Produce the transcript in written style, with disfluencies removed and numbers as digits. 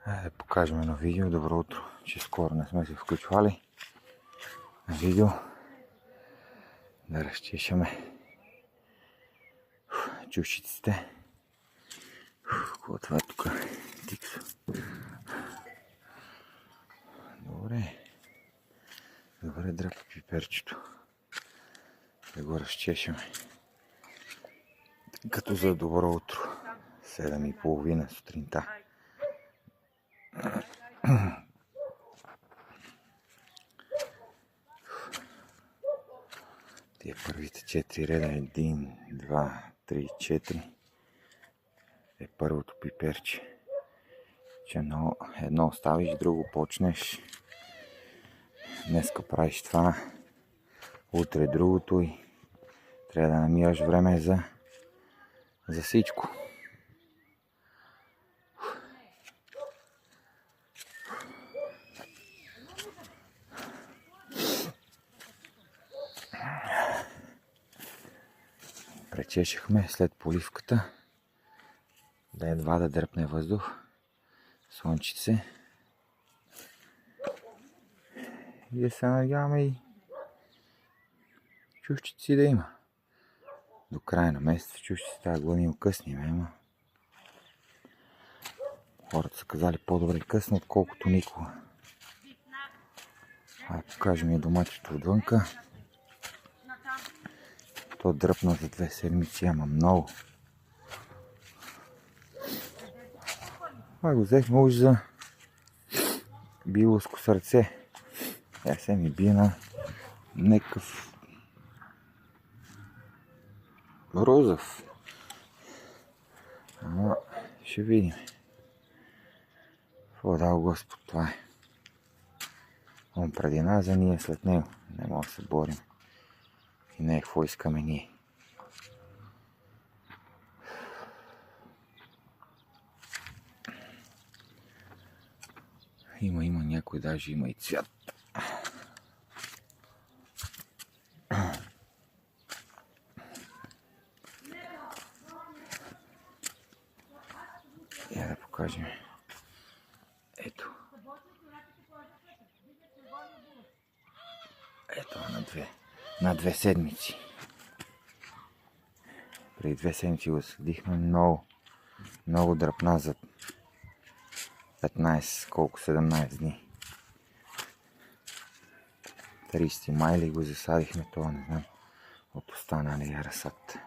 Да покажем едно видео. Добро утро, че скоро не сме се включвали на видео. Да разчешаме чушиците. Какво това е тук? Тиксо. Добре дръпа пиперчето. Да го разчешаме. Като за добро утро. 7:30 сутринта. Тия първите 4 реда, 1, 2, 3, 4 е първото пиперче. Че едно оставиш, друго почнеш. Днеска правиш това, утре другото и трябва да намираш време за всичко. Пречешахме след поливката, да едва да дръпне въздух, слънчице. И да се надяваме и чушчици да има. До края на месеца чушчици тази година късним, ама хората са казали по-добре късно, отколкото никога. Покажем и доматчето отвънка. То дръпна за 2 седмици, ама много. Това го взехме уж за биловско сърце. Се ми бие на някакъв розов. Ама ще видим. Какво дал Господ, това е. Он преди нас, а ние след него. Не мога да се борим. И не е какво искаме ние. Има някой, даже има и цвят. Я да покажем. Ето. Ето на 2 седмици. Преди 2 седмици го съдихме, много дръпна за 15, колко 17 дни. 30 май ли го засадихме, това не знам. От остана ли разсад.